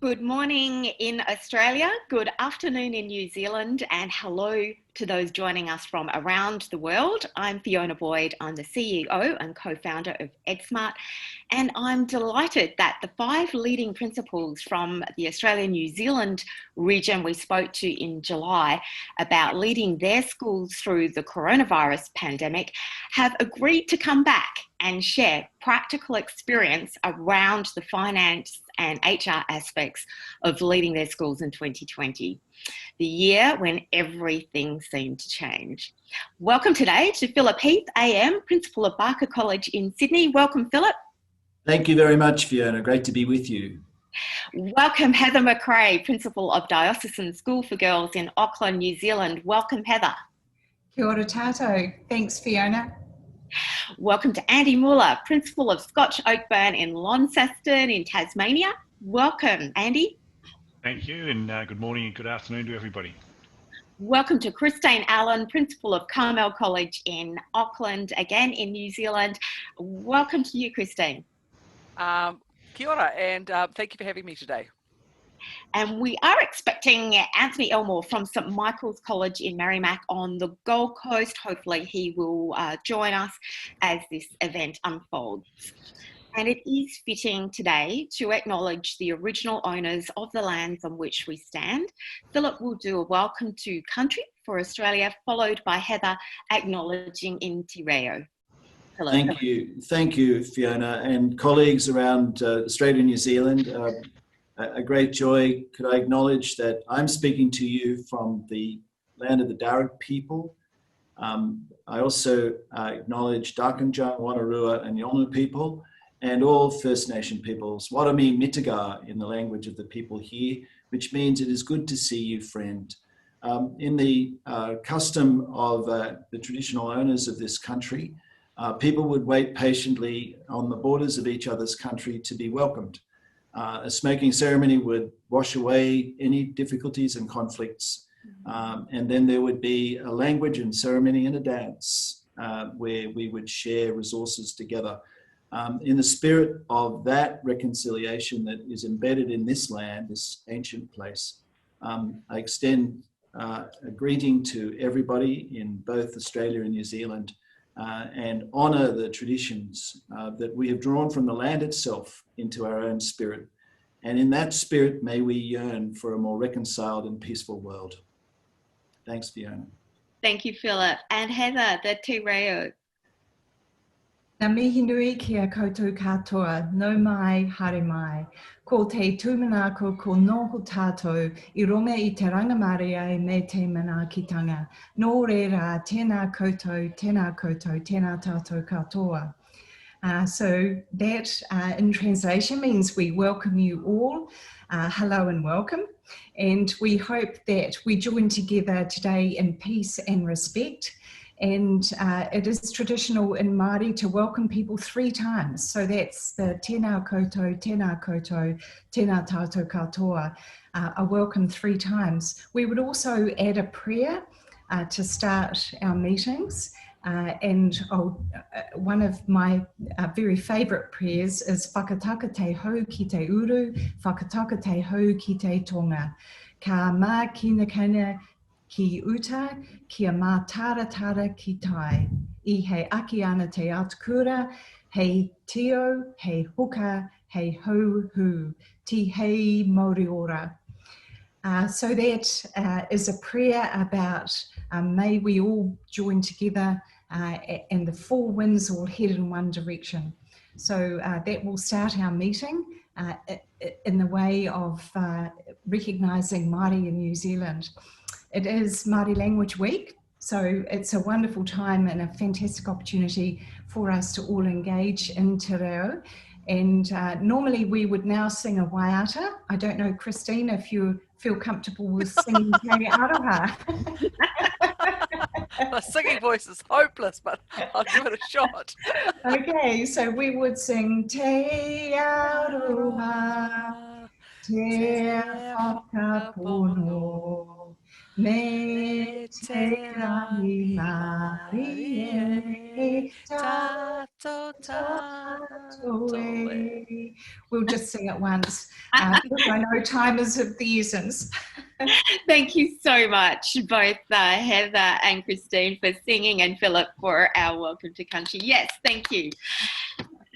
Good morning in Australia, good afternoon in New Zealand, and hello to those joining us from around the world. I'm Fiona Boyd, I'm the CEO and co-founder of EdSmart, and I'm delighted that the 5 leading principals from the Australia-New Zealand region we spoke to in July about leading their schools through the coronavirus pandemic have agreed to come back and share practical experience around the finance and HR aspects of leading their schools in 2020, the year when everything seemed to change. Welcome today to Phillip Heath, AM, Principal of Barka College in Sydney. Welcome, Phillip. Thank you very much, Fiona. Great to be with you. Welcome, Heather McRae, Principal of Diocesan School for Girls in Auckland, New Zealand. Welcome, Heather. Kia ora tātou. Thanks, Fiona. Welcome to Andy Muller, Principal of Scotch, Oakburn in Launceston in Tasmania. Welcome, Andy. Thank you, and good morning and good afternoon to everybody. Welcome to Christine Allen, Principal of Carmel College in Auckland, again in New Zealand. Welcome to you, Christine. Kia ora, and thank you for having me today. And we are expecting Anthony Elmore from St Michael's College in Merrimac on the Gold Coast. Hopefully he will join us as this event unfolds. And it is fitting today to acknowledge the original owners of the lands on which we stand. Phillip will do a welcome to country for Australia, followed by Heather acknowledging in Te Reo. Hello. Thank you, Fiona, and colleagues around Australia and New Zealand. A great joy. Could I acknowledge that I'm speaking to you from the land of the Darug people. I also acknowledge Darkinjung, Wanarua and Yolngu people, and all First Nation peoples. Warami Mitiga in the language of the people here, which means it is good to see you, friend. In the custom of the traditional owners of this country, people would wait patiently on the borders of each other's country to be welcomed. A smoking ceremony would wash away any difficulties and conflicts, and then there would be a language and ceremony and a dance where we would share resources together. In the spirit of that reconciliation that is embedded in this land, this ancient place, I extend a greeting to everybody in both Australia and New Zealand and honour the traditions that we have drawn from the land itself into our own spirit. And in that spirit, may we yearn for a more reconciled and peaceful world. Thanks, Fiona. Thank you, Phillip. And Heather, the Te Reo. Nā mihi nui kia koutou katoa, no mai, haere mai. Ko te tūmanako ko noho tātou, I runga I te rangamare me te manaakitanga. Nō reira, tēnā koutou, tēnā tātou katoa. So that in translation means we welcome you all. Hello and welcome. And we hope that we join together today in peace and respect. And it is traditional in Māori to welcome people 3 times. So that's the tēnā koutou, tēnā tātou katoa, a welcome 3 times. We would also add a prayer to start our meetings. And one of my very favourite prayers is whakataka te hau ki te uru, whakataka te hau ki te tonga. Ka mā kina ki uta, kia mā tāra ki tai. I hei aki ana te atukura, hei tio, hei hoka, hei hou, ti hei Māori ora. So that is a prayer about may we all join together and the 4 winds all head in one direction. So that will start our meeting in the way of recognising Māori in New Zealand. It is Māori Language Week, so it's a wonderful time and a fantastic opportunity for us to all engage in te reo. And normally we would now sing a waiata. I don't know, Christine, if you feel comfortable with singing Te Aroha. My singing voice is hopeless, but I'll give it a shot. Okay, so we would sing Te Aroha, Te Whakapono, Me Te Rangi Mārie, Tātou E. We'll just sing it once. Because I know time is of the essence. Thank you so much, both Heather and Christine, for singing, and Phillip for our welcome to country. Yes, thank you.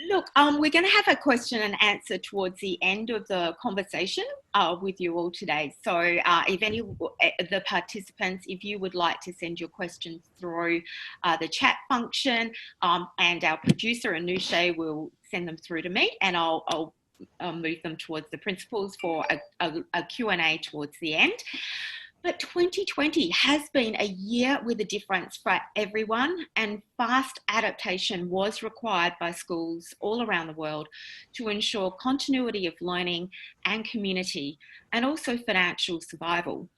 Look, we're going to have a question and answer towards the end of the conversation with you all today. So if any of the participants, if you would like to send your questions through the chat function, and our producer, Anusha, will send them through to me, and I'll move them towards the principals for a Q&A towards the end. But 2020 has been a year with a difference for everyone, and fast adaptation was required by schools all around the world to ensure continuity of learning and community, and also financial survival.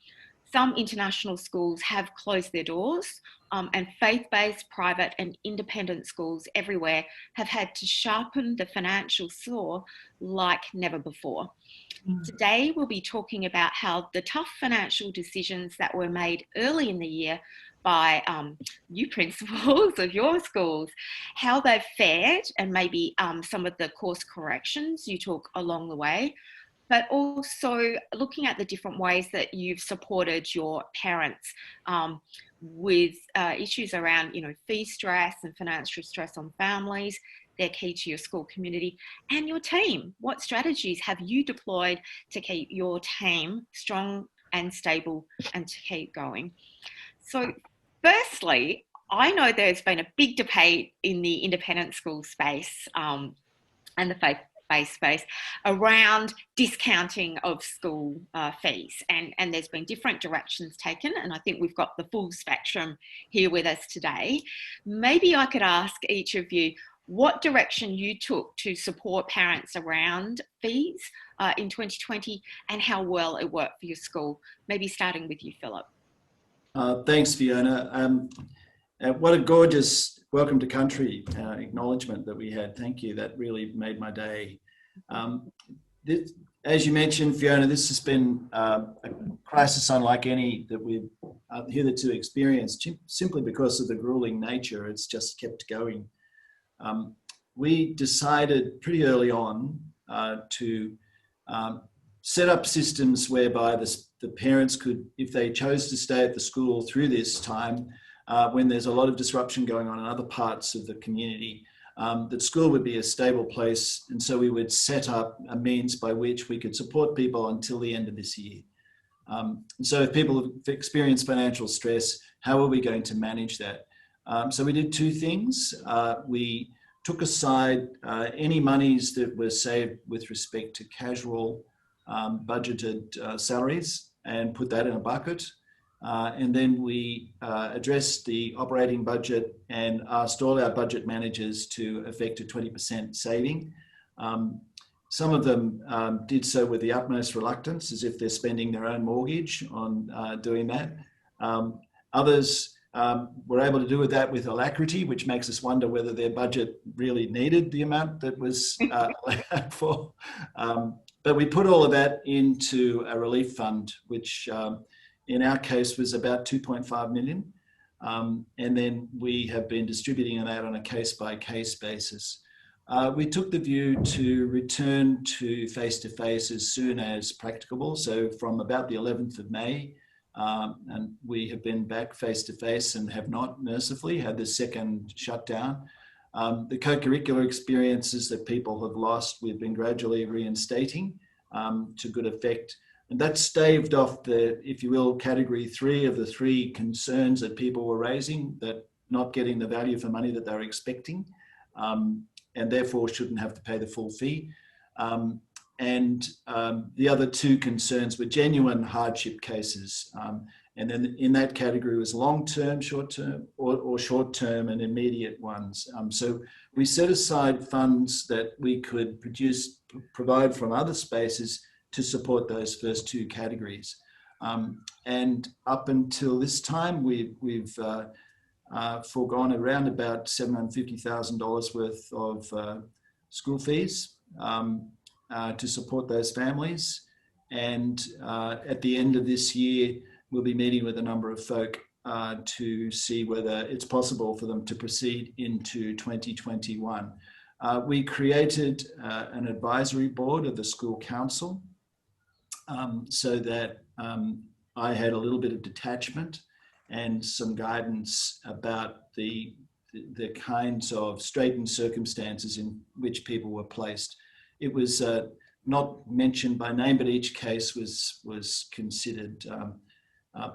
Some international schools have closed their doors, and faith-based, private and independent schools everywhere have had to sharpen the financial saw like never before. Today, we'll be talking about how the tough financial decisions that were made early in the year by you principals of your schools, how they've fared, and maybe some of the course corrections you took along the way, but also looking at the different ways that you've supported your parents with issues around, fee stress and financial stress on families. They're key to your school community and your team. What strategies have you deployed to keep your team strong and stable and to keep going? So firstly, I know there's been a big debate in the independent school space and the faith-based space around discounting of school fees. And there's been different directions taken. And I think we've got the full spectrum here with us today. Maybe I could ask each of you what direction you took to support parents around fees in 2020 and how well it worked for your school. Maybe starting with you, Phillip. Thanks, Fiona. What a gorgeous welcome to country acknowledgement that we had. Thank you. That really made my day. As you mentioned, Fiona, this has been a crisis unlike any that we've hitherto experienced, simply because of the grueling nature. It's just kept going. We decided pretty early on to set up systems whereby the parents could, if they chose to stay at the school through this time, when there's a lot of disruption going on in other parts of the community, that school would be a stable place. And so we would set up a means by which we could support people until the end of this year. And so if people have experienced financial stress, how are we going to manage that? So we did two things. We took aside any monies that were saved with respect to casual budgeted salaries and put that in a bucket. And then we addressed the operating budget and asked all our budget managers to effect a 20% saving. Some of them did so with the utmost reluctance, as if they're spending their own mortgage on doing that. Others were able to do that with alacrity, which makes us wonder whether their budget really needed the amount that was allowed for. But we put all of that into a relief fund, which in our case was about 2.5 million. And then we have been distributing that on a case-by-case basis. We took the view to return to face-to-face as soon as practicable. So from about the 11th of May, and we have been back face-to-face and have not mercifully had the second shutdown. The co-curricular experiences that people have lost, we've been gradually reinstating to good effect. And that staved off the, if you will, category 3 of the 3 concerns that people were raising, that not getting the value for money that they were expecting, and therefore shouldn't have to pay the full fee. And the other 2 concerns were genuine hardship cases. And then in that category was long-term, short-term, or short-term and immediate ones. So we set aside funds that we could provide from other spaces to support those first 2 categories. And up until this time, we've foregone around about $750,000 worth of school fees to support those families. And at the end of this year, we'll be meeting with a number of folk to see whether it's possible for them to proceed into 2021. We created an advisory board of the school council so that I had a little bit of detachment and some guidance about the kinds of straitened circumstances in which people were placed. It was not mentioned by name, but each case was considered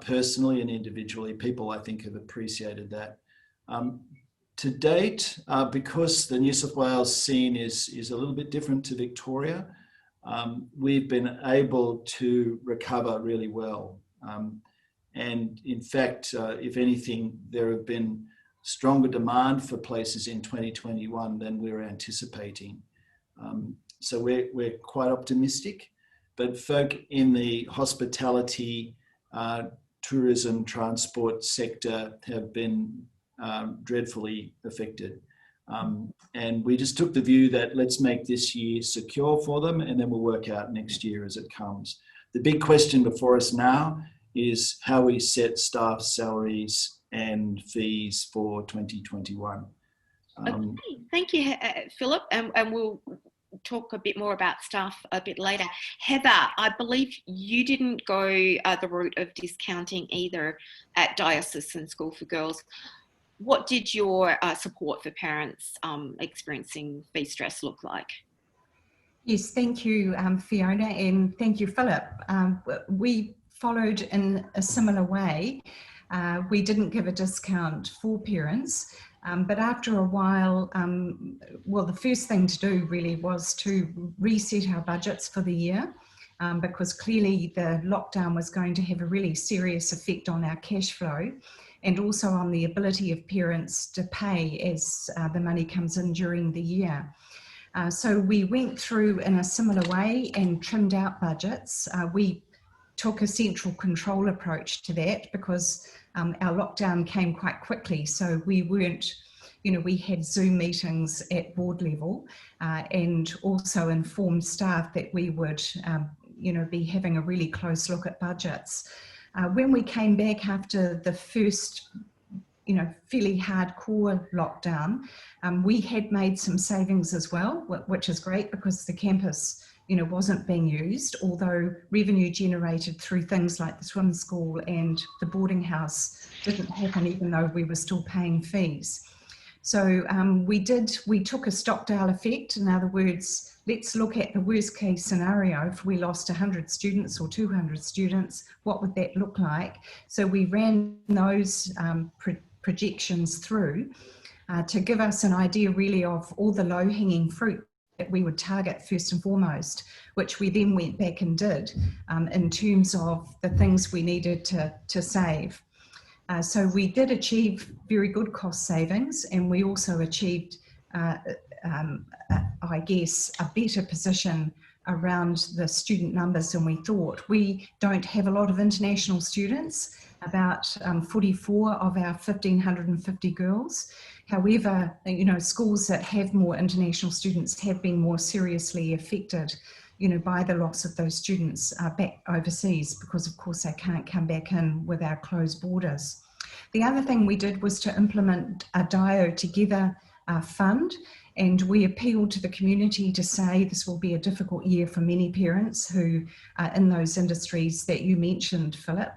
personally and individually. People, I think, have appreciated that. To date, because the New South Wales scene is a little bit different to Victoria, we've been able to recover really well. And in fact, if anything, there have been stronger demand for places in 2021 than we were anticipating. So we're quite optimistic, but folk in the hospitality, tourism, transport sector have been dreadfully affected. And we just took the view that let's make this year secure for them, and then we'll work out next year as it comes. The big question before us now is how we set staff salaries and fees for 2021. Okay. Thank you, Phillip, and we'll talk a bit more about staff a bit later. Heather, I believe you didn't go the route of discounting either at Diocesan School for Girls. What did your support for parents experiencing fee stress look like? Yes, thank you, Fiona, and thank you, Phillip. We followed in a similar way. We didn't give a discount for parents, but after a while, well, the first thing to do really was to reset our budgets for the year, because clearly the lockdown was going to have a really serious effect on our cash flow and also on the ability of parents to pay as the money comes in during the year. So we went through in a similar way and trimmed out budgets. We took a central control approach to that because our lockdown came quite quickly. So we weren't, we had Zoom meetings at board level and also informed staff that we would, be having a really close look at budgets. When we came back after the first, fairly hardcore lockdown, we had made some savings as well, which is great because the campus, wasn't being used, although revenue generated through things like the swim school and the boarding house didn't happen, even though we were still paying fees. So we took a Stockdale effect. In other words, let's look at the worst case scenario. If we lost 100 students or 200 students, what would that look like? So we ran those projections through to give us an idea really of all the low-hanging fruit that we would target first and foremost, which we then went back and did in terms of the things we needed to save. So we did achieve very good cost savings, and we also achieved, I guess, a better position around the student numbers than we thought. We don't have a lot of international students, about 44 of our 1,550 girls. However, schools that have more international students have been more seriously affected, by the loss of those students back overseas, because of course they can't come back in with our closed borders. The other thing we did was to implement a Dio Together fund, and we appealed to the community to say this will be a difficult year for many parents who are in those industries that you mentioned, Phillip.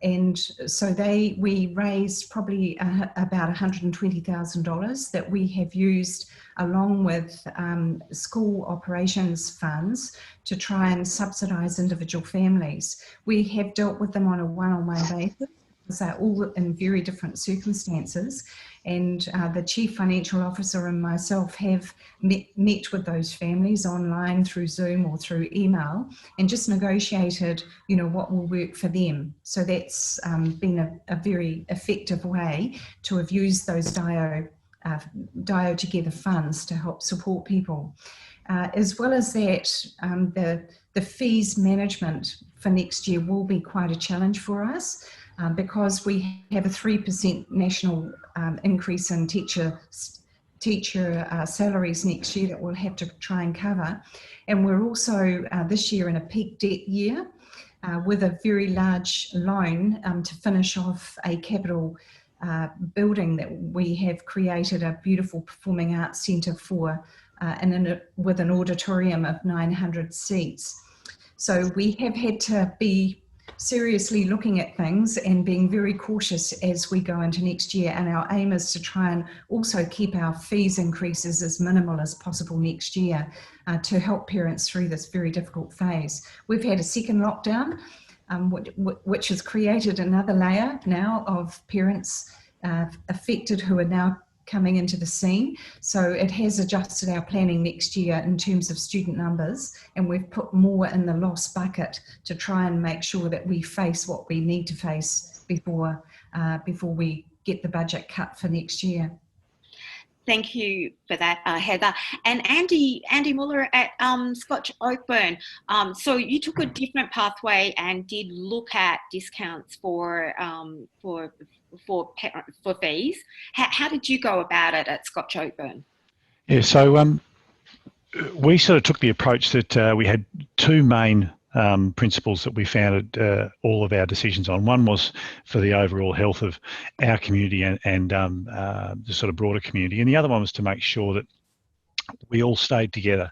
And so we raised probably about $120,000 that we have used along with school operations funds to try and subsidise individual families. We have dealt with them on a one-on-one basis because they're all in very different circumstances. And the Chief Financial Officer and myself have met with those families online through Zoom or through email and just negotiated, what will work for them. So that's been a very effective way to have used those Dio Together funds to help support people. As well as that, the fees management for next year will be quite a challenge for us. Because we have a 3% national increase in teacher salaries next year that we'll have to try and cover. And we're also this year in a peak debt year with a very large loan to finish off a capital building that we have created a beautiful performing arts centre for, with an auditorium of 900 seats. So we have had to be seriously looking at things and being very cautious as we go into next year. And our aim is to try and also keep our fees increases as minimal as possible next year to help parents through this very difficult phase. We've had a second lockdown, which has created another layer now of parents affected who are now coming into the scene. So it has adjusted our planning next year in terms of student numbers, and we've put more in the loss bucket to try and make sure that we face what we need to face before we get the budget cut for next year. Thank you for that, Heather. And Andy Muller at Scotch Oakburn. So you took a different pathway and did look at discounts for fees. How did you go about it at Scotch Oakburn? Yeah, so we sort of took the approach that we had two main principles that we founded all of our decisions on. One was for the overall health of our community and the sort of broader community, and the other one was to make sure that we all stayed together.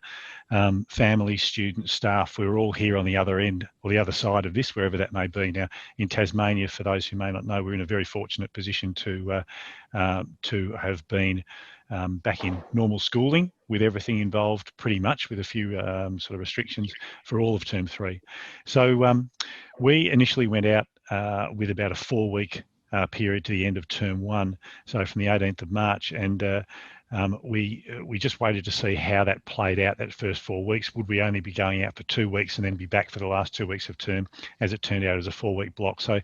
Families, students, staff, we were all here on the other end or the other side of this, wherever that may be. Now, in Tasmania, for those who may not know, we're in a very fortunate position to have been back in normal schooling with everything involved, pretty much, with a few sort of restrictions for all of term 3. So we initially went out with about a 4-week period to the end of term 1, so from the 18th of March, and we just waited to see how that played out that first 4 weeks. Would we only be going out for 2 weeks and then be back for the last 2 weeks of term? As it turned out, it was a 4-week block. So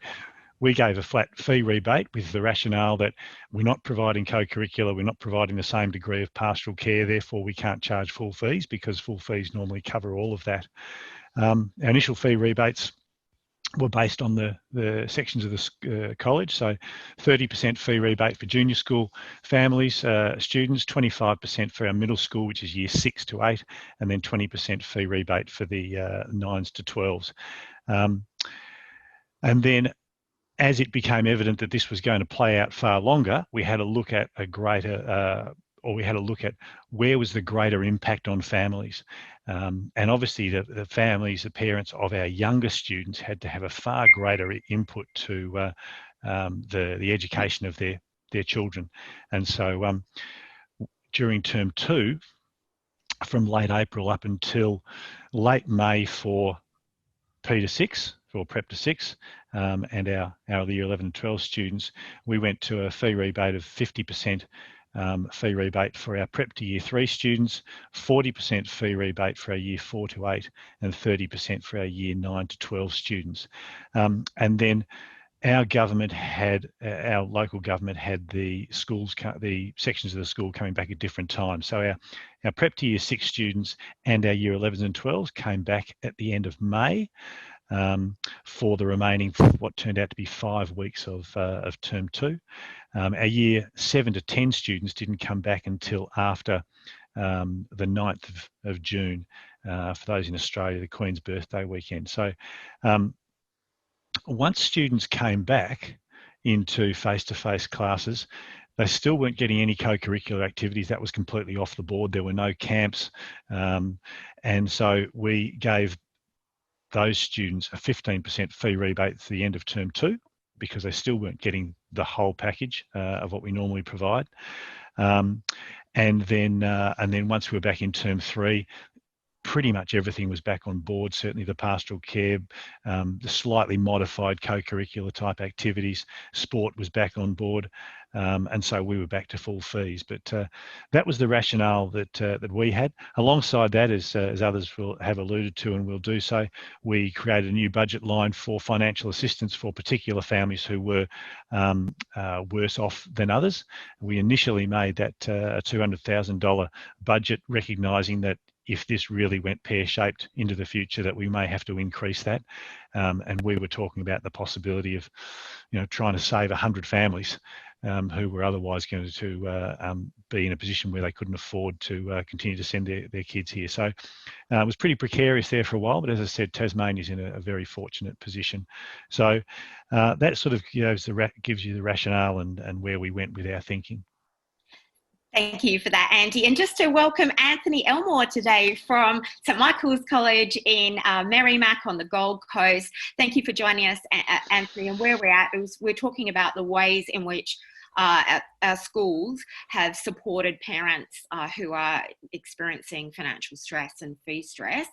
we gave a flat fee rebate with the rationale that we're not providing co-curricular, we're not providing the same degree of pastoral care, therefore we can't charge full fees, because full fees normally cover all of that. Our initial fee rebates were based on the sections of the college, so 30% fee rebate for junior school families, students, 25% for our middle school, which is year 6 to 8, and then 20% fee rebate for the 9s to 12s. And then, as it became evident that this was going to play out far longer, we had a look at where was the greater impact on families. And obviously the families, the parents of our younger students had to have a far greater input to the education of their children. And so during term 2, from late April up until late May for P to 6, or prep to 6, and our year 11 and 12 students, we went to a fee rebate of 50% fee rebate for our prep to year 3 students, 40% fee rebate for our year 4 to 8, and 30% for our year 9 to 12 students. And then our local government had the sections of the school coming back at different times. So our prep to year 6 students and our year 11s and 12s came back at the end of May, for the remaining, what turned out to be 5 weeks of term 2. Our year 7 to 10 students didn't come back until after the 9th of June, for those in Australia, the Queen's birthday weekend. So once students came back into face-to-face classes, they still weren't getting any co-curricular activities. That was completely off the board. There were no camps. And so we gave those students a 15% fee rebate at the end of term 2, because they still weren't getting the whole package of what we normally provide. And then once we were back in term 3, pretty much everything was back on board. Certainly the pastoral care, the slightly modified co-curricular type activities, sport was back on board, and so we were back to full fees. But that was the rationale that we had. Alongside that, as others will have alluded to and will do so, we created a new budget line for financial assistance for particular families who were worse off than others. We initially made that a $200,000 budget, recognising that if this really went pear-shaped into the future, that we may have to increase that. And we were talking about the possibility of, trying to save 100 families who were otherwise going to be in a position where they couldn't afford to continue to send their kids here. So it was pretty precarious there for a while, but as I said, Tasmania's in a very fortunate position. So that sort of gives you the rationale and where we went with our thinking. Thank you for that, Andy. And just to welcome Anthony Elmore today from St Michael's College in Merrimac on the Gold Coast. Thank you for joining us, Anthony. And where we're at is we're talking about the ways in which our schools have supported parents who are experiencing financial stress and fee stress.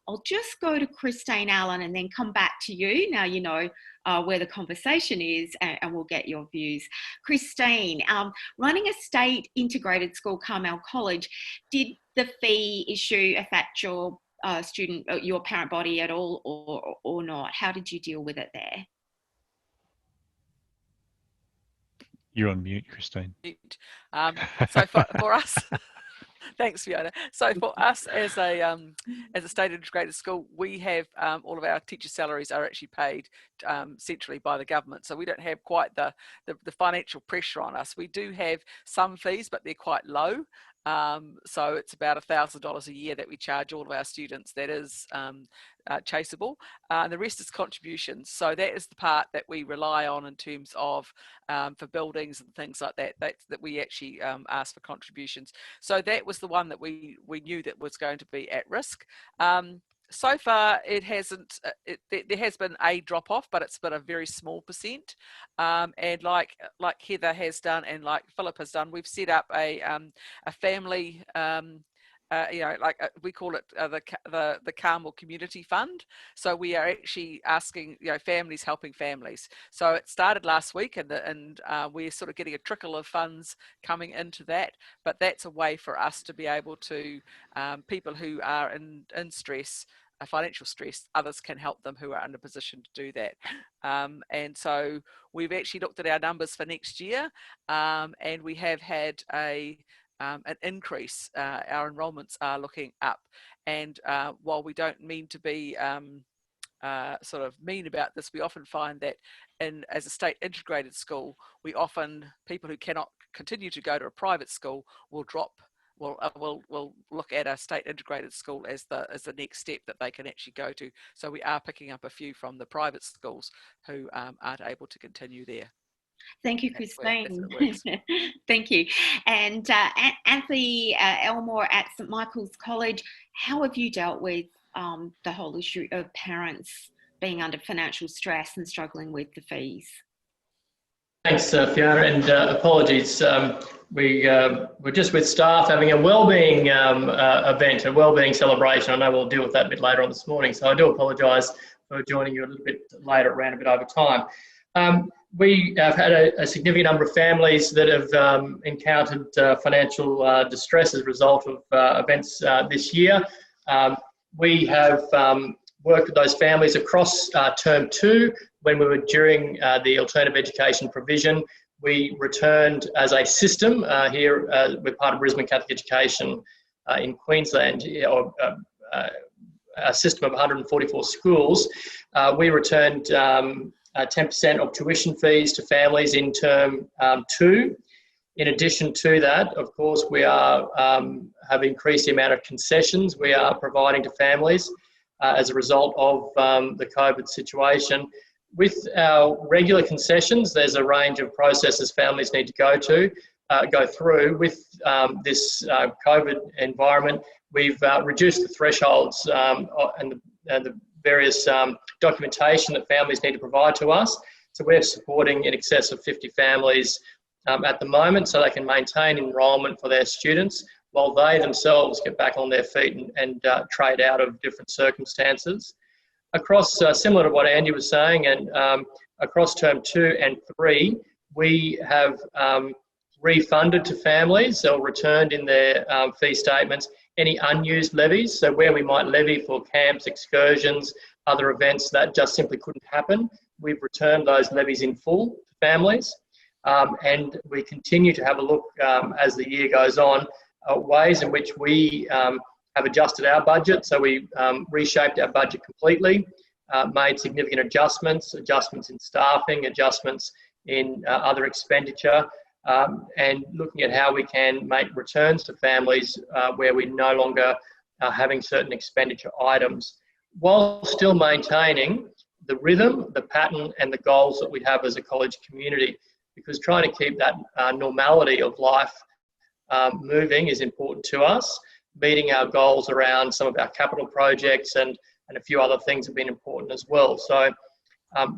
I'll just go to Christine Allen and then come back to you. Now you know where the conversation is, and we'll get your views. Christine, running a state integrated school, Carmel College, did the fee issue affect your your parent body at all, or not? How did you deal with it there? You're on mute, Christine. So for us, thanks, Fiona. So for us as a state integrated school, we have all of our teacher salaries are actually paid centrally by the government. So we don't have quite the financial pressure on us. We do have some fees, but they're quite low. So it's about $1,000 a year that we charge all of our students. That is chaseable. The rest is contributions. So that is the part that we rely on in terms of for buildings and things like that. That we actually ask for contributions. So that was the one that we knew that was going to be at risk. So far, it hasn't. There has been a drop off, but it's been a very small percent. And like Heather has done, and like Phillip has done, we've set up a family. We call it the Carmel Community Fund. So we are actually asking, families helping families. So it started last week, and we're sort of getting a trickle of funds coming into that. But that's a way for us to be able to people who are in stress, financial stress, others can help them who are in a position to do that. And so we've actually looked at our numbers for next year, and we have had an increase. Our enrolments are looking up, and while we don't mean to be sort of mean about this, we often find that as a state integrated school, people who cannot continue to go to a private school will drop. We'll look at a state integrated school as the next step that they can actually go to. So we are picking up a few from the private schools who aren't able to continue there. Thank you, Christine. Thank you. And Anthony Elmore at St Michael's College, how have you dealt with the whole issue of parents being under financial stress and struggling with the fees? Thanks, Fiona, and apologies. We're just with staff having a wellbeing event, a wellbeing celebration. I know we'll deal with that a bit later on this morning, so I do apologise for joining you a little bit later. It ran a bit over time. We have had a significant number of families that have encountered financial distress as a result of events this year. We have worked with those families across term 2 when we were during the alternative education provision. We returned as a system here, we're part of Brisbane Catholic Education in Queensland, a system of 144 schools. We returned 10% of tuition fees to families in term 2. In addition to that, of course, we have increased the amount of concessions we are providing to families as a result of the COVID situation. With our regular concessions, there's a range of processes families need to go through. With this COVID environment, we've reduced the thresholds and the various documentation that families need to provide to us. So we're supporting in excess of 50 families at the moment, so they can maintain enrolment for their students while they themselves get back on their feet and trade out of different circumstances. Across, similar to what Andy was saying, and across term 2 and 3, we have refunded to families, or returned in their fee statements, any unused levies. So where we might levy for camps, excursions, other events that just simply couldn't happen, we've returned those levies in full to families. And we continue to have a look as the year goes on, ways in which we have adjusted our budget. So we reshaped our budget completely, made significant adjustments in staffing, adjustments in other expenditure, and looking at how we can make returns to families where we no longer are having certain expenditure items, while still maintaining the rhythm, the pattern, and the goals that we have as a college community. Because trying to keep that normality of life moving is important to us. Meeting our goals around some of our capital projects and a few other things have been important as well. So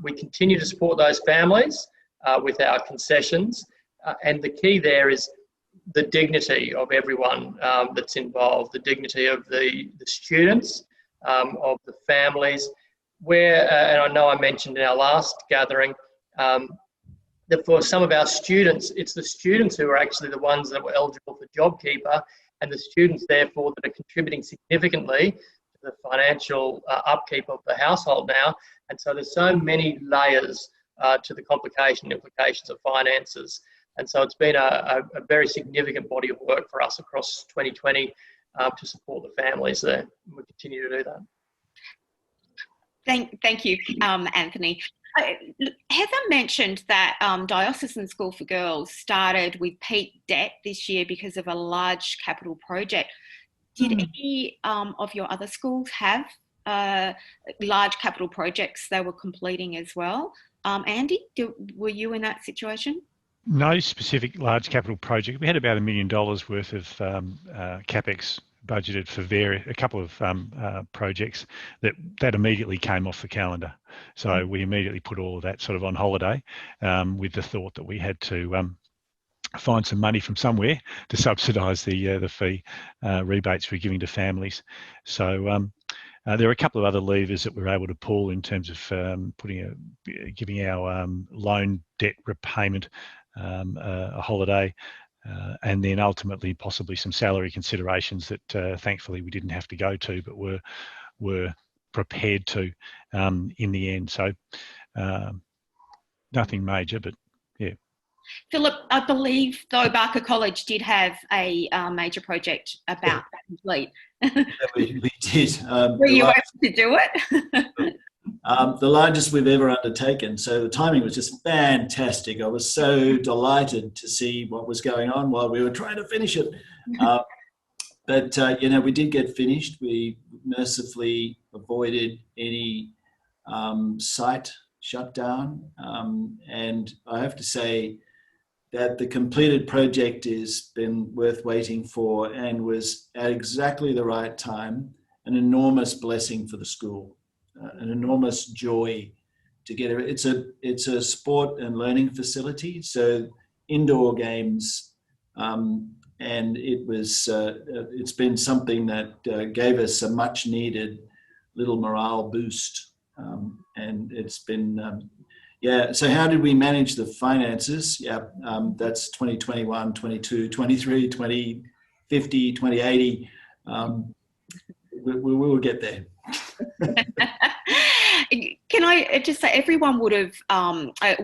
we continue to support those families with our concessions. And the key there is the dignity of everyone that's involved, the dignity of the students, of the families, where, and I know I mentioned in our last gathering, that for some of our students, it's the students who are actually the ones that were eligible for JobKeeper, and the students, therefore, that are contributing significantly to the financial upkeep of the household now. And so there's so many layers to the complication and implications of finances. And so it's been a very significant body of work for us across 2020 to support the families there. And we continue to do that. Thank you, Anthony. Heather mentioned that Diocesan School for Girls started with peak debt this year because of a large capital project. Did any of your other schools have large capital projects they were completing as well? Andy, were you in that situation? No specific large capital project. We had about $1 million worth of capex budgeted for a couple of projects that immediately came off the calendar. So we immediately put all of that sort of on holiday with the thought that we had to find some money from somewhere to subsidise the fee rebates we're giving to families. So there are a couple of other levers that we're able to pull in terms of giving our loan debt repayment a holiday. And then ultimately possibly some salary considerations that thankfully we didn't have to go to, but were prepared to in the end. So nothing major, but yeah. Phillip, I believe though Barka College did have a major project about to complete. Yeah, we did. Were you able to do it? The largest we've ever undertaken. So the timing was just fantastic. I was so delighted to see what was going on while we were trying to finish it. But we did get finished. We mercifully avoided any site shutdown. And I have to say that the completed project has been worth waiting for and was at exactly the right time, an enormous blessing for the school. An enormous joy to get it. It's a sport and learning facility, so indoor games, and it's been something that gave us a much needed little morale boost, and it's been So how did we manage the finances? That's 2021, 22, 23, 2050, 2080. We will get there. Can I just say, everyone would have,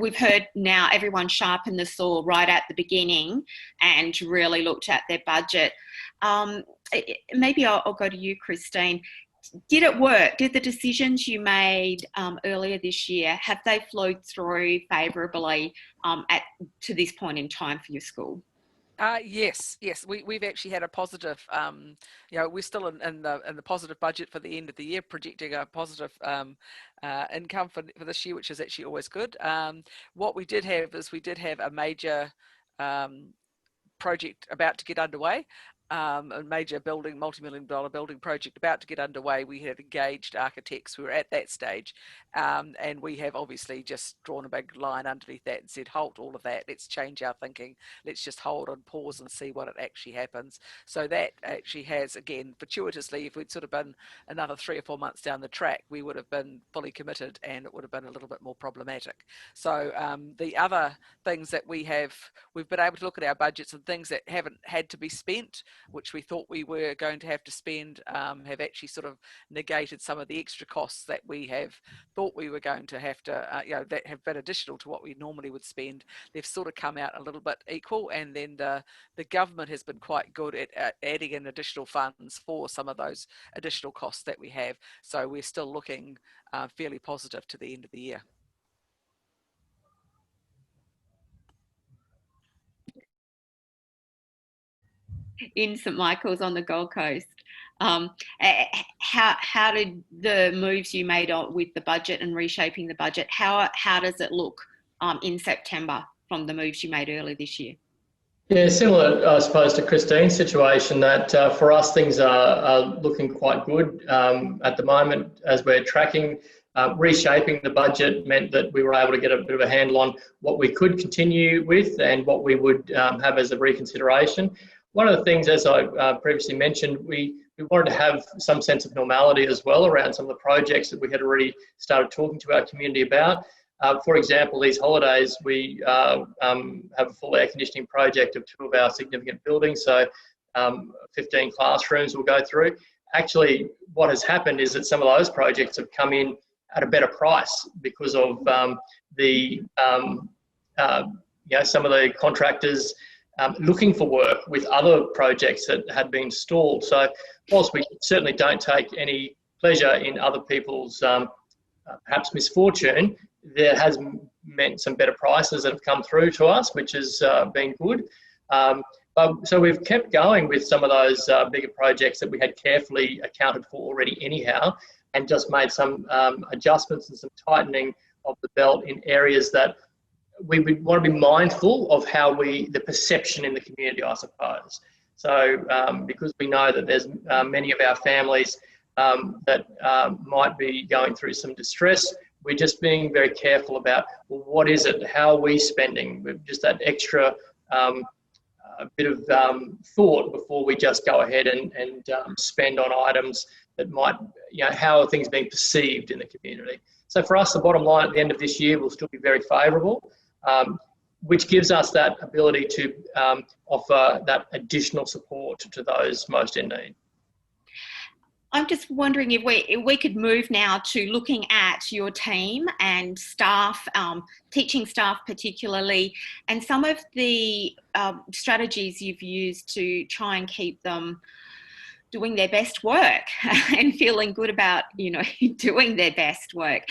we've heard now everyone sharpened the saw right at the beginning and really looked at their budget. Maybe I'll go to you, Christine. Did it work? Did the decisions you made earlier this year, have they flowed through favourably to this point in time for your school? Yes. We've actually had a positive. We're still in the positive budget for the end of the year, projecting a positive income for this year, which is actually always good. What we did have is a major project about to get underway. A major building, multi-million-dollar building project about to get underway. We had engaged architects who were at that stage, and we have obviously just drawn a big line underneath that and said, halt all of that, let's change our thinking, let's just hold and pause and see what it actually happens. So that actually has, again, fortuitously, if we'd sort of been another 3 or 4 months down the track, we would have been fully committed and it would have been a little bit more problematic. So the other things that we've been able to look at our budgets and things that haven't had to be spent, which we thought we were going to have to spend, have actually sort of negated some of the extra costs that we have thought we were going to have to, that have been additional to what we normally would spend. They've sort of come out a little bit equal, and then the government has been quite good at adding in additional funds for some of those additional costs that we have. So we're still looking fairly positive to the end of the year. in St Michael's on the Gold Coast. How did the moves you made with the budget and reshaping the budget, how does it look in September from the moves you made earlier this year? Yeah, similar, I suppose, to Christine's situation, that for us things are looking quite good at the moment as we're tracking. Reshaping the budget meant that we were able to get a bit of a handle on what we could continue with and what we would have as a reconsideration. One of the things, as I previously mentioned, we wanted to have some sense of normality as well around some of the projects that we had already started talking to our community about. For example, these holidays, we have a full air conditioning project of 2 of our significant buildings, so 15 classrooms we'll go through. Actually, what has happened is that some of those projects have come in at a better price because of some of the contractors looking for work with other projects that had been stalled. So whilst we certainly don't take any pleasure in other people's perhaps misfortune, there has meant some better prices that have come through to us, which has been good. So we've kept going with some of those bigger projects that we had carefully accounted for already anyhow, and just made some adjustments and some tightening of the belt in areas that we would want to be mindful of how the perception in the community, I suppose. So because we know that there's many of our families that might be going through some distress, we're just being very careful about, well, what is it? How are we spending? With just that extra bit of thought before we just go ahead and spend on items that might, how are things being perceived in the community? So for us, the bottom line at the end of this year will still be very favourable, which gives us that ability to offer that additional support to those most in need. I'm just wondering if we could move now to looking at your team and staff, teaching staff particularly, and some of the strategies you've used to try and keep them doing their best work and feeling good about, doing their best work.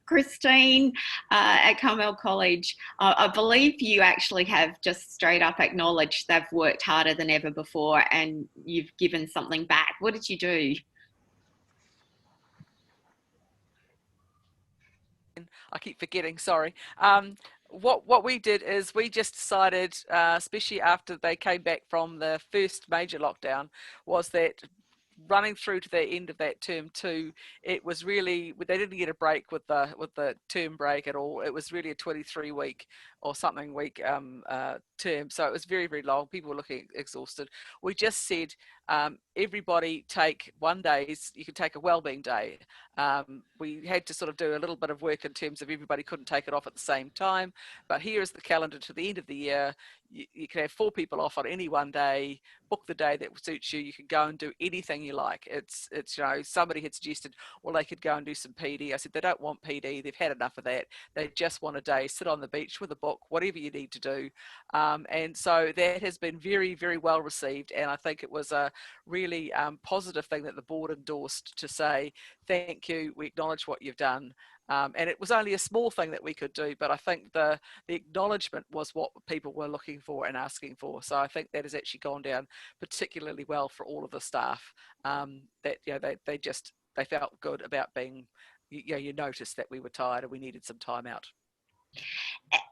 Christine at Carmel College, I believe you actually have just straight up acknowledged they've worked harder than ever before and you've given something back. What did you do? I keep forgetting, sorry. What we did is we just decided, especially after they came back from the first major lockdown, was that running through to the end of that term 2, it was really, they didn't get a break with the term break at all. It was really a 23-week or something week term, so it was very, very long. People were looking exhausted. We just said, everybody take 1 day. You can take a wellbeing day. We had to sort of do a little bit of work in terms of everybody couldn't take it off at the same time, but here is the calendar to the end of the year. You can have 4 people off on any 1 day, book the day that suits you. You can go and do anything you like. It's somebody had suggested, well, they could go and do some PD. I said, they don't want PD. They've had enough of that. They just want a day, sit on the beach with a book, whatever you need to do. And so that has been very, very well received. And I think it was a really positive thing that the board endorsed to say, thank you, we acknowledge what you've done. And it was only a small thing that we could do, but I think the acknowledgement was what people were looking for and asking for. So I think that has actually gone down particularly well for all of the staff. That they felt good about being, you noticed that we were tired and we needed some time out.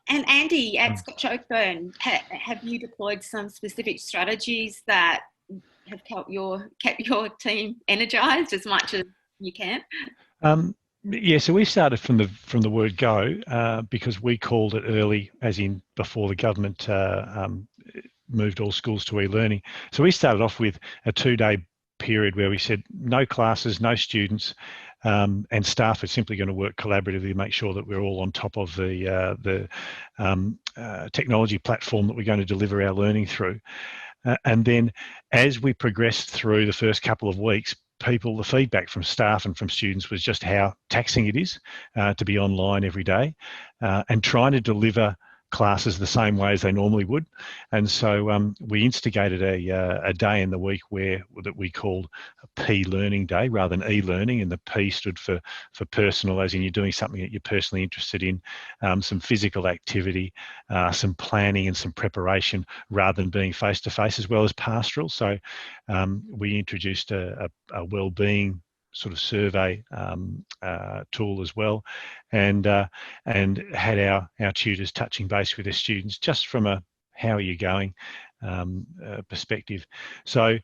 And Andy, at Scotch Oakburn, have you deployed some specific strategies that have kept your team energised as much as you can? Yeah, so we started from the word go because we called it early, as in before the government moved all schools to e-learning. So we started off with a 2-day period where we said no classes, no students, and staff are simply going to work collaboratively to make sure that we're all on top of the technology platform that we're going to deliver our learning through. And then as we progressed through the first couple of weeks, the feedback from staff and from students was just how taxing it is to be online every day and trying to deliver classes the same way as they normally would. And so we instigated a day in the week that we called a P Learning Day rather than e-learning, and the P stood for personal, as in you're doing something that you're personally interested in, some physical activity, some planning and some preparation rather than being face-to-face, as well as pastoral. So we introduced a well-being sort of survey tool as well, and had our tutors touching base with their students just from a how are you going perspective. So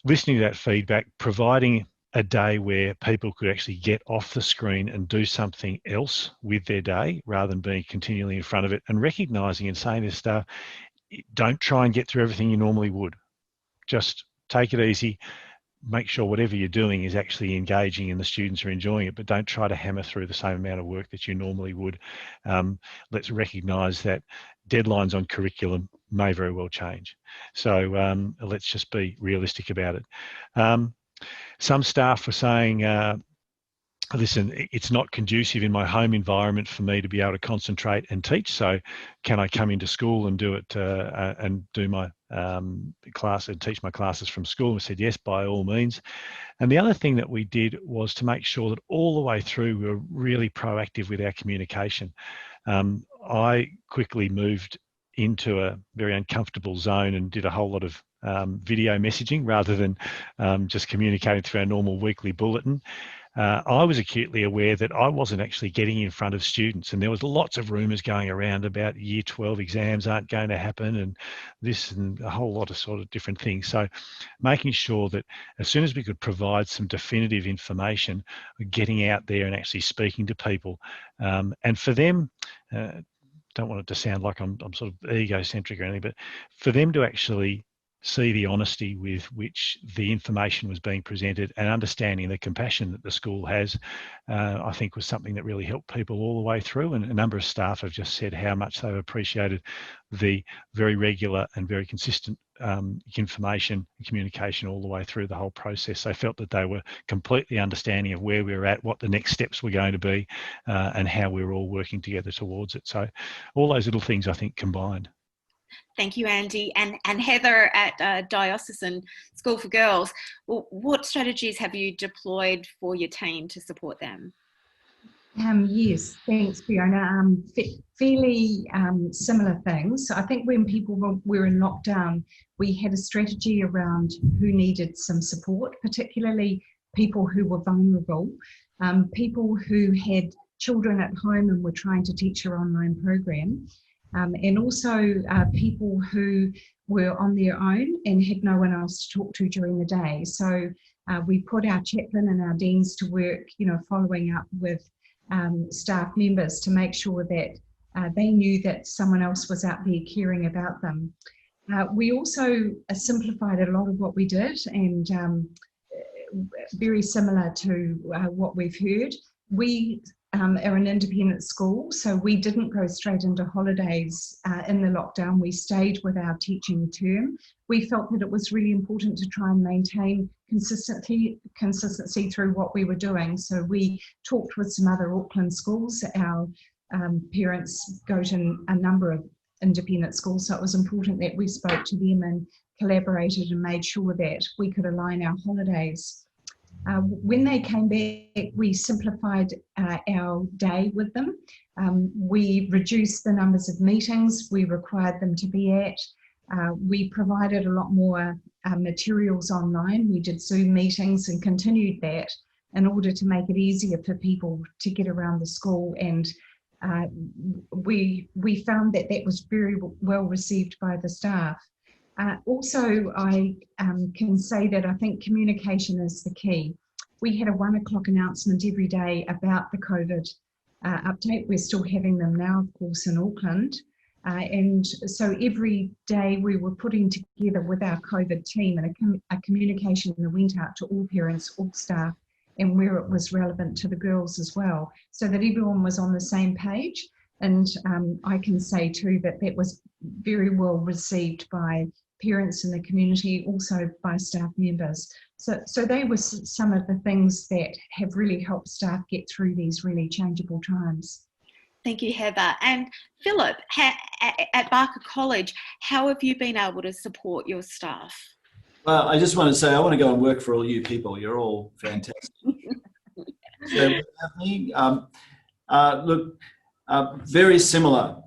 listening to that feedback, providing a day where people could actually get off the screen and do something else with their day rather than being continually in front of it, and recognising and saying to staff, don't try and get through everything you normally would. Just take it easy. Make sure whatever you're doing is actually engaging and the students are enjoying it, but don't try to hammer through the same amount of work that you normally would. Let's recognise that deadlines on curriculum may very well change. So let's just be realistic about it. Some staff were saying, listen, it's not conducive in my home environment for me to be able to concentrate and teach. So can I come into school and do it and do my class and teach my classes from school? We said, yes, by all means. And the other thing that we did was to make sure that all the way through we were really proactive with our communication. I quickly moved into a very uncomfortable zone and did a whole lot of video messaging rather than just communicating through our normal weekly bulletin. I was acutely aware that I wasn't actually getting in front of students, and there was lots of rumours going around about year 12 exams aren't going to happen and this and a whole lot of sort of different things. So making sure that as soon as we could provide some definitive information, getting out there and actually speaking to people. And for them, don't want it to sound like I'm sort of egocentric or anything, but for them to actually see the honesty with which the information was being presented and understanding the compassion that the school has, I think was something that really helped people all the way through. And a number of staff have just said how much they've appreciated the very regular and very consistent information and communication all the way through the whole process. They felt that they were completely understanding of where we were at, what the next steps were going to be, and how we were all working together towards it. So all those little things, I think, combined. Thank you, Andy. And Heather at Diocesan School for Girls, what strategies have you deployed for your team to support them? Yes, thanks, Fiona. Fairly similar things. I think when people were in lockdown, we had a strategy around who needed some support, particularly people who were vulnerable, people who had children at home and were trying to teach our online program. And also people who were on their own and had no one else to talk to during the day. So we put our chaplain and our deans to work, following up with staff members to make sure that they knew that someone else was out there caring about them. We also simplified a lot of what we did, and very similar to what we've heard. We are an independent school, so we didn't go straight into holidays in the lockdown. We stayed with our teaching term. We felt that it was really important to try and maintain consistency through what we were doing. So we talked with some other Auckland schools. Our parents go to a number of independent schools, so it was important that we spoke to them and collaborated and made sure that we could align our holidays. When they came back, we simplified our day with them. We reduced the numbers of meetings we required them to be at. We provided a lot more materials online. We did Zoom meetings and continued that in order to make it easier for people to get around the school. And we found that that was very well received by the staff. Also, I can say that I think communication is the key. We had a 1 o'clock announcement every day about the COVID update. We're still having them now, of course, in Auckland. And so every day we were putting together with our COVID team a communication that went out to all parents, all staff, and where it was relevant to the girls as well, so that everyone was on the same page. And I can say too that that was very well received by parents in the community, also by staff members. So they were some of the things that have really helped staff get through these really changeable times. Thank you, Heather. And Phillip, at Barka College, how have you been able to support your staff? Well, I just want to say I want to go and work for all you people. You're all fantastic. So, look, very similar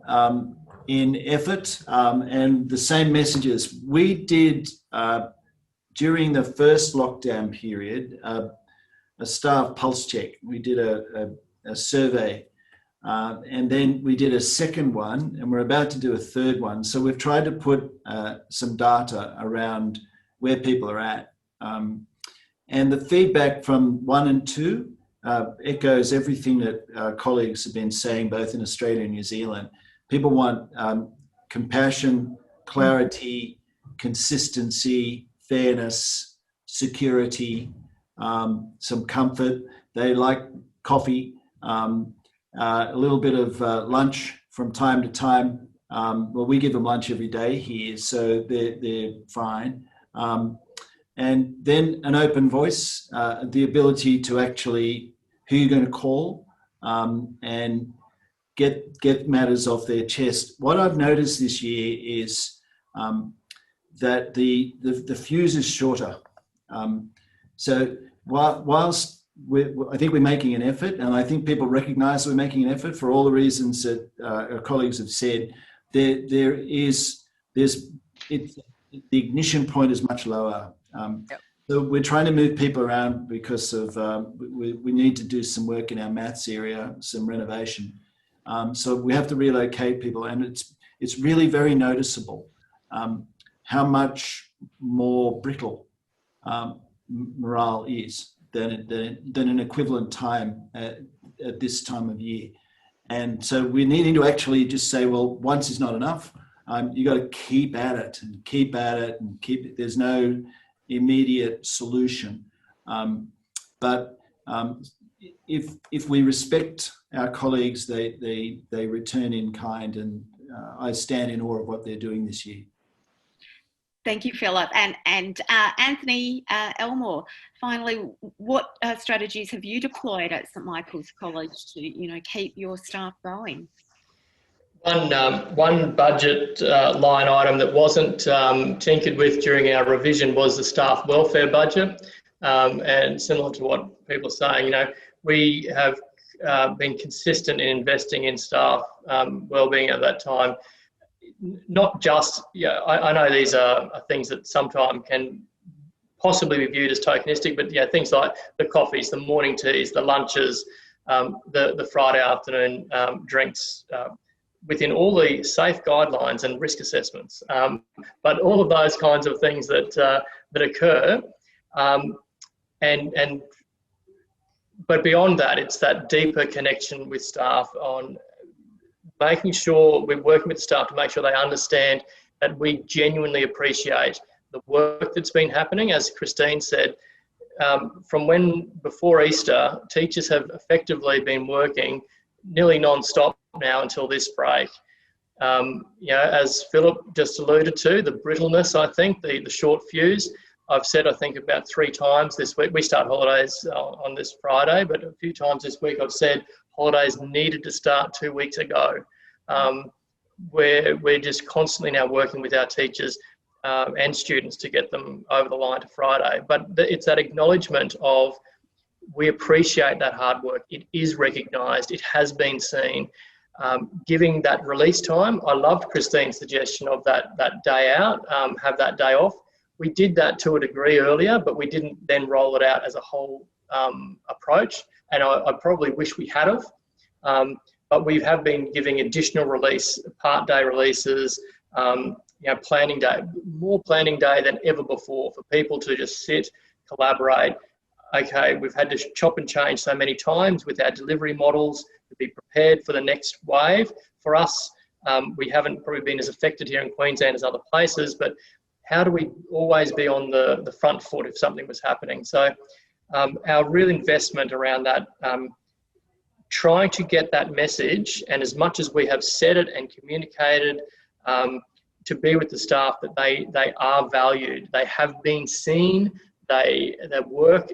in effort and the same messages. We did, during the first lockdown period, a staff pulse check. We did a survey. And then we did a second one, and we're about to do a third one. So we've tried to put some data around where people are at. And the feedback from 1 and 2 echoes everything that our colleagues have been saying, both in Australia and New Zealand. People want compassion, clarity, consistency, fairness, security, some comfort. They like coffee. A little bit of lunch from time to time. Well, we give them lunch every day here, so they're fine. And then an open voice, the ability to actually who you're going to call and get matters off their chest. What I've noticed this year is that the fuse is shorter. So whilst I think we're making an effort, and I think people recognise we're making an effort for all the reasons that our colleagues have said. The ignition point is much lower. Yep. So we're trying to move people around because of we need to do some work in our maths area, some renovation. So we have to relocate people, and it's really very noticeable how much more brittle morale is than an equivalent time at this time of year. And so we're needing to actually just say, well, once is not enough. You got to keep at it and keep at it and keep it. There's no immediate solution. But if we respect our colleagues, they return in kind, and I stand in awe of what they're doing this year. Thank you, Phillip. And Anthony Elmore, finally, what strategies have you deployed at St Michael's College to, keep your staff going? One budget line item that wasn't tinkered with during our revision was the staff welfare budget. And similar to what people are saying, we have been consistent in investing in staff wellbeing at that time. Not just, I know these are things that sometimes can possibly be viewed as tokenistic, but things like the coffees, the morning teas, the lunches, the Friday afternoon drinks, within all the safe guidelines and risk assessments. But all of those kinds of things that occur, but beyond that, it's that deeper connection with staff on making sure we're working with staff to make sure they understand that we genuinely appreciate the work that's been happening. As Christine said, from before Easter, teachers have effectively been working nearly non-stop now until this break. As Phillip just alluded to, the brittleness, I think, the short fuse, I've said, I think, about 3 times this week. We start holidays on this Friday, but a few times this week I've said holidays needed to start 2 weeks ago. We're just constantly now working with our teachers and students to get them over the line to Friday. But it's that acknowledgement of we appreciate that hard work. It is recognised. It has been seen. Giving that release time. I loved Christine's suggestion of that day out, have that day off. We did that to a degree earlier, but we didn't then roll it out as a whole approach. And I probably wish we had have. But we have been giving additional release, part day releases, planning day, more planning day than ever before for people to just sit, collaborate. Okay, we've had to chop and change so many times with our delivery models to be prepared for the next wave. For us, we haven't probably been as affected here in Queensland as other places, but how do we always be on the front foot if something was happening? So our real investment around that, trying to get that message, and as much as we have said it and communicated, to be with the staff that they are valued, they have been seen, their work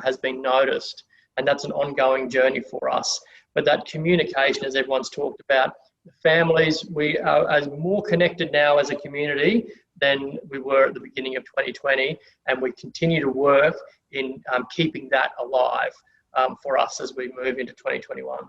has been noticed, and that's an ongoing journey for us. but that communication, as everyone's talked about, the families, we are more connected now as a community than we were at the beginning of 2020, and we continue to work in keeping that alive for us as we move into 2021.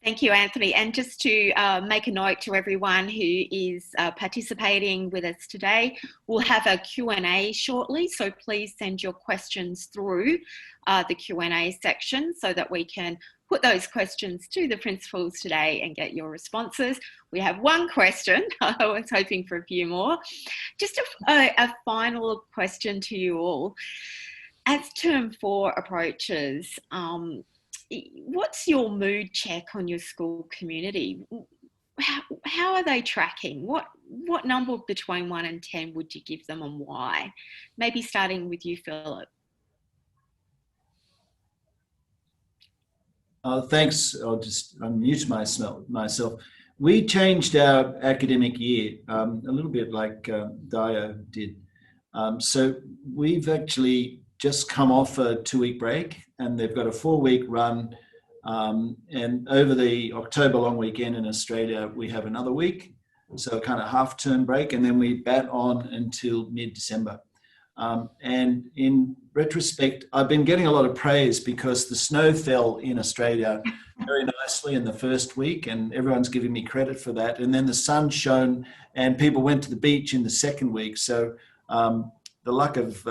Thank you, Anthony. And just to make a note to everyone who is participating with us today, we'll have a Q&A shortly, so please send your questions through the Q&A section so that we can put those questions to the principals today and get your responses. We have one question. I was hoping for a few more. Just a final question to you all. As Term 4 approaches, what's your mood check on your school community? How are they tracking? What number between 1 and 10 would you give them, and why? Maybe starting with you, Phillip. Thanks. I'll just unmute myself. We changed our academic year a little bit like Dio did. So we've actually just come off a 2-week break, and they've got a 4-week run. And over the October long weekend in Australia, we have another week. So a kind of half-term break, and then we bat on until mid-December. And in retrospect, I've been getting a lot of praise because the snow fell in Australia very nicely in the first week, and everyone's giving me credit for that. And then the sun shone, and people went to the beach in the second week. So the luck of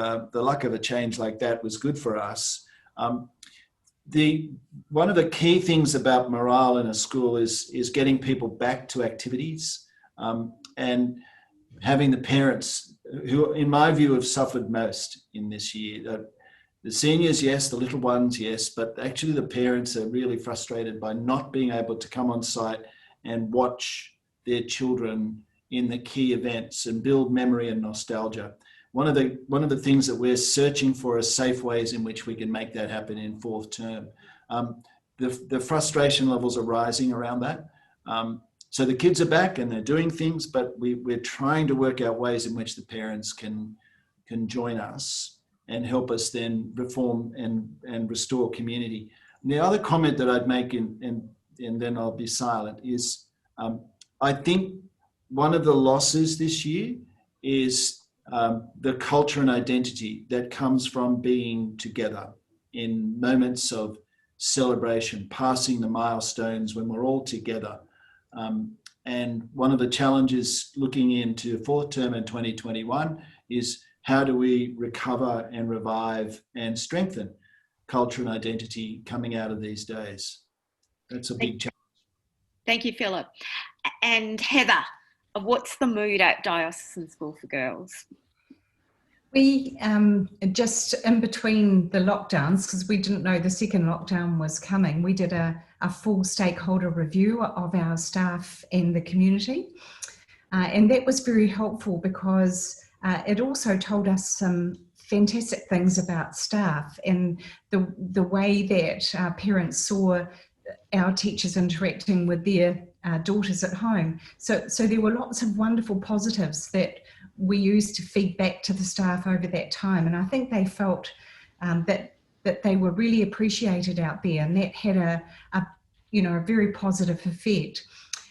a change like that was good for us. One of the key things about morale in a school is getting people back to activities, and having the parents, who in my view have suffered most in this year. The seniors, yes, the little ones, yes, but actually the parents are really frustrated by not being able to come on site and watch their children in the key events and build memory and nostalgia. One of the things that we're searching for is safe ways in which we can make that happen in 4th term. The frustration levels are rising around that. So the kids are back and they're doing things, but we're trying to work out ways in which the parents can join us and help us then reform and restore community. And the other comment that I'd make, and then I'll be silent, is I think one of the losses this year is the culture and identity that comes from being together in moments of celebration, passing the milestones when we're all together. And one of the challenges looking into 4th term in 2021 is how do we recover and revive and strengthen culture and identity coming out of these days? That's a big challenge. Thank you, Phillip. And Heather, what's the mood at Diocesan School for Girls? We just in between the lockdowns, because we didn't know the second lockdown was coming, we did a full stakeholder review of our staff and the community. And that was very helpful because it also told us some fantastic things about staff and the way that our parents saw our teachers interacting with their daughters at home. So there were lots of wonderful positives that we used to feed back to the staff over that time. And I think they felt that they were really appreciated out there, and that had a very positive effect.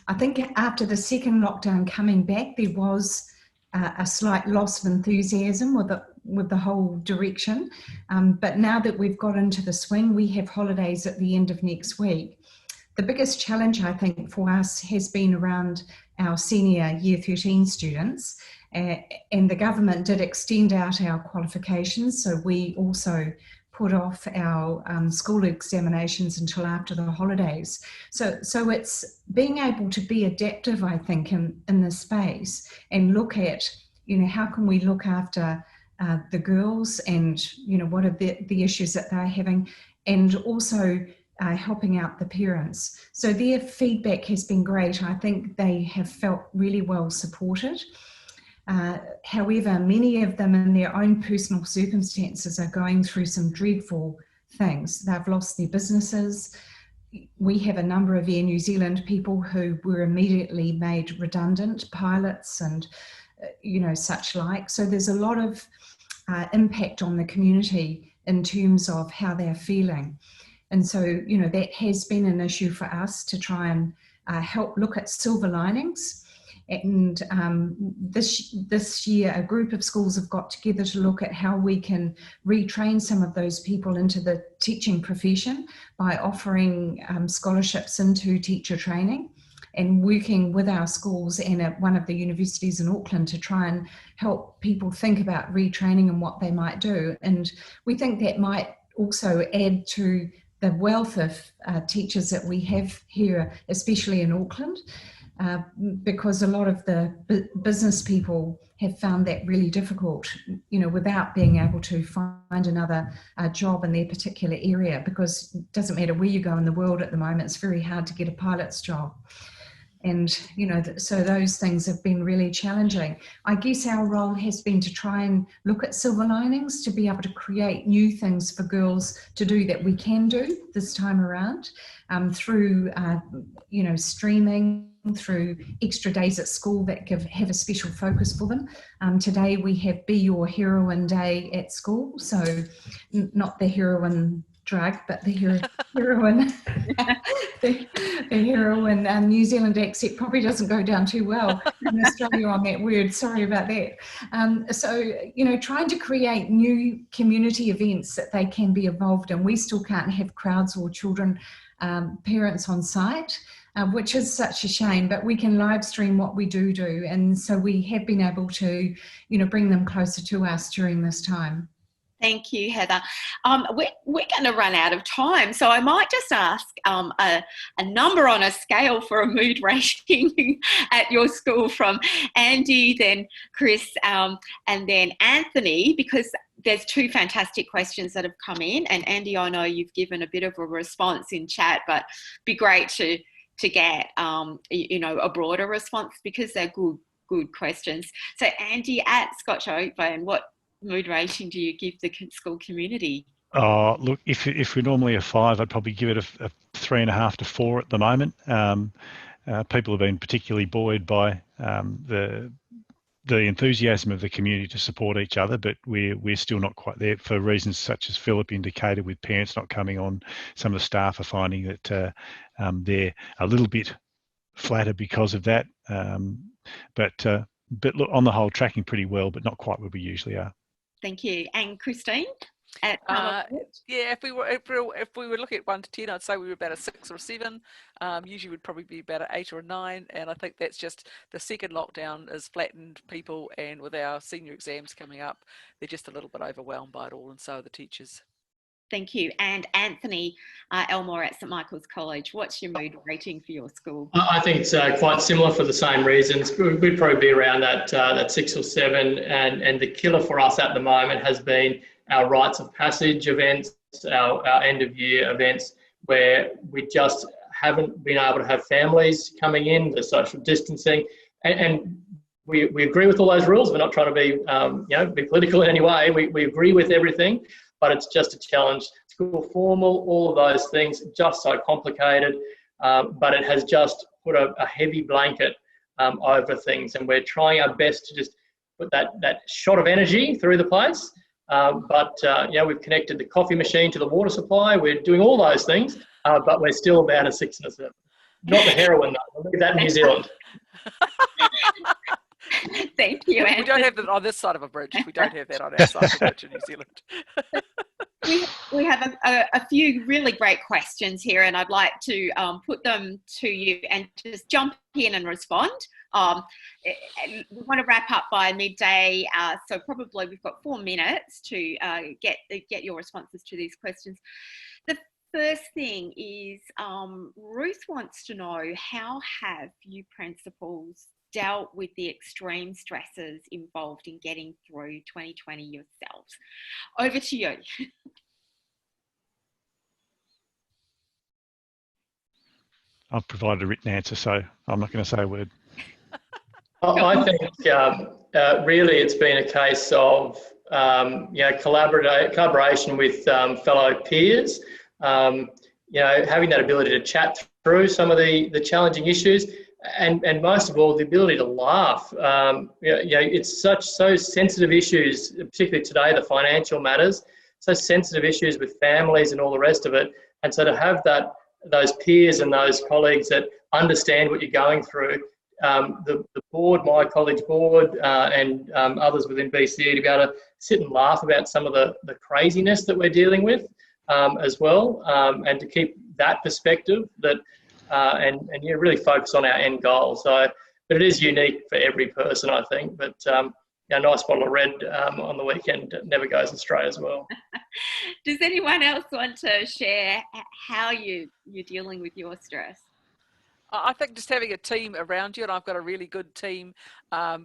I think after the second lockdown coming back, there was a slight loss of enthusiasm with the whole direction. But now that we've got into the swing, we have holidays at the end of next week. The biggest challenge, I think, for us has been around our senior Year 13 students, and the government did extend out our qualifications, so we also put off our school examinations until after the holidays. So it's being able to be adaptive, I think, in this space and look at, how can we look after the girls and, what are the issues that they're having, and also helping out the parents. So their feedback has been great. I think they have felt really well supported. However, many of them in their own personal circumstances are going through some dreadful things. They've lost their businesses. We have a number of Air New Zealand people who were immediately made redundant, pilots and, such like. So there's a lot of impact on the community in terms of how they're feeling. And so, you know, that has been an issue for us to try and help look at silver linings. And this year, a group of schools have got together to look at how we can retrain some of those people into the teaching profession by offering scholarships into teacher training, and working with our schools and at one of the universities in Auckland to try and help people think about retraining and what they might do. And we think that might also add to the wealth of teachers that we have here, especially in Auckland. Because a lot of the business people have found that really difficult, you know, without being able to find another job in their particular area, because it doesn't matter where you go in the world at the moment, it's very hard to get a pilot's job. And, you know, so those things have been really challenging. I guess our role has been to try and look at silver linings, to be able to create new things for girls to do that we can do this time around, through, you know, streaming, through extra days at school that have a special focus for them. Today we have Be Your Heroine Day at school. So not the heroin drug, but the heroin, the heroin New Zealand accent probably doesn't go down too well in Australia on that word. Sorry about that. So, you know, trying to create new community events that they can be involved in. We still can't have crowds or children, parents on site, which is such a shame, but we can live stream what we do. And so we have been able to, you know, bring them closer to us during this time. Thank you, Heather. We're going to run out of time, so I might just ask a number on a scale for a mood rating at your school from Andy, then Chris, and then Anthony, because there's two fantastic questions that have come in. And Andy, I know you've given a bit of a response in chat, but it'd be great to get you know, a broader response, because they're good questions. So Andy, at Scotch Oakburn, what mood rating do you give the school community? Look, if we're normally a 5, I'd probably give it a 3.5 to 4 at the moment. People have been particularly buoyed by the enthusiasm of the community to support each other, but we're still not quite there for reasons such as Phillip indicated, with parents not coming on. Some of the staff are finding that they're a little bit flattered because of that. But look, on the whole, tracking pretty well, but not quite where we usually are. Thank you. And Christine? Yeah, if we were looking at 1 to 10, I'd say we were about a 6 or a 7. Usually would probably be about an 8 or a 9, and I think that's just the second lockdown has flattened people, and with our senior exams coming up, they're just a little bit overwhelmed by it all, and so are the teachers. Thank you. And Anthony, Elmore at St Michael's College, what's your mood rating for your school? I think it's quite similar for the same reasons. We'd probably be around that 6 or 7, and the killer for us at the moment has been our rites of passage events, our end of year events, where we just haven't been able to have families coming in, the social distancing, and we agree with all those rules. We're not trying to be you know, be political in any way. We agree with everything, but it's just a challenge. School formal, all of those things, just so complicated, but it has just put a heavy blanket over things, and we're trying our best to just put that shot of energy through the place. Yeah, we've connected the coffee machine to the water supply. We're doing all those things, but we're still about a 6 and a 7. Not the heroin, though. We'll leave that in New Zealand. Thank you, Anthony. We don't have that on this side of a bridge. We don't have that on our side of a bridge in New Zealand. We have a few really great questions here, and I'd like to put them to you and just jump in and respond. We want to wrap up by midday, so probably we've got 4 minutes to get your responses to these questions. The first thing is Ruth wants to know, how have you principals dealt with the extreme stresses involved in getting through 2020 yourselves? Over to you. I've provided a written answer, so I'm not going to say a word. I think really it's been a case of you know, collaboration with fellow peers, you know, having that ability to chat through some of the challenging issues, and most of all, the ability to laugh. You know, it's so sensitive issues, particularly today, the financial matters, so sensitive issues with families and all the rest of it. And so to have those peers and those colleagues that understand what you're going through, the board, my college board, and others within BCE, to be able to sit and laugh about some of the craziness that we're dealing with as well, and to keep that perspective and really focus on our end goal. So, but it is unique for every person, I think. But a nice bottle of red on the weekend never goes astray as well. Does anyone else want to share how you're dealing with your stress? I think just having a team around you, and I've got a really good team,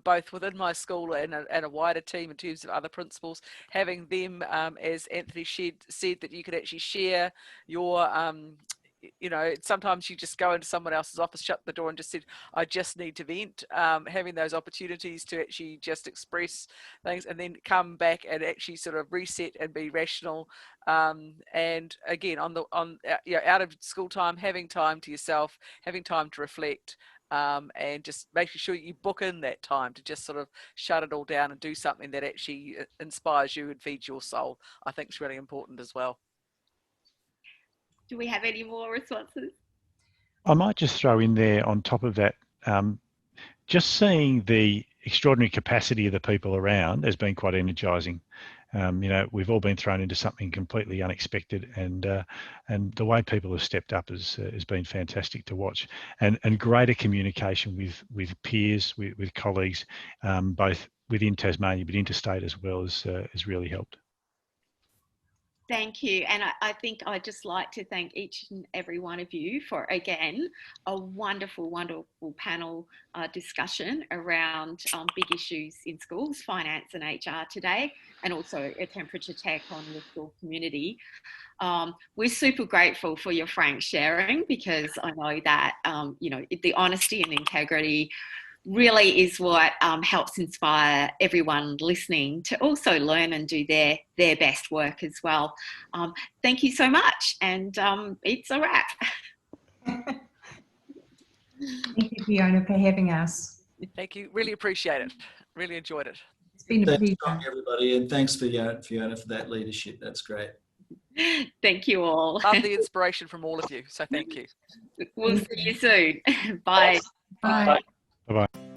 both within my school and a wider team in terms of other principals, having them, as Anthony said, that you could actually share your, sometimes you just go into someone else's office, shut the door and just said, I just need to vent, having those opportunities to actually just express things and then come back and actually sort of reset and be rational. And again, out of school time, having time to yourself, having time to reflect, and just making sure you book in that time to just sort of shut it all down and do something that actually inspires you and feeds your soul, I think is really important as well. Do we have any more responses? I might just throw in there on top of that, just seeing the extraordinary capacity of the people around has been quite energising. We've all been thrown into something completely unexpected, and the way people have stepped up has been fantastic to watch, and greater communication with peers, with colleagues, both within Tasmania but interstate as well, has really helped. Thank you. And I think I'd just like to thank each and every one of you for, again, a wonderful, wonderful panel discussion around big issues in schools, finance and HR today, and also a temperature check on the school community. We're super grateful for your frank sharing, because I know that, the honesty and integrity really is what helps inspire everyone listening to also learn and do their best work as well. Thank you so much, and it's a wrap. Thank you, Fiona, for having us. Thank you. Really appreciate it. Really enjoyed it. It's been a Thanks, pleasure. everybody, and thanks for Fiona for that leadership. That's great. Thank you all. Love the inspiration from all of you. So thank you. We'll see you soon. Bye. Bye. Bye. Bye-bye.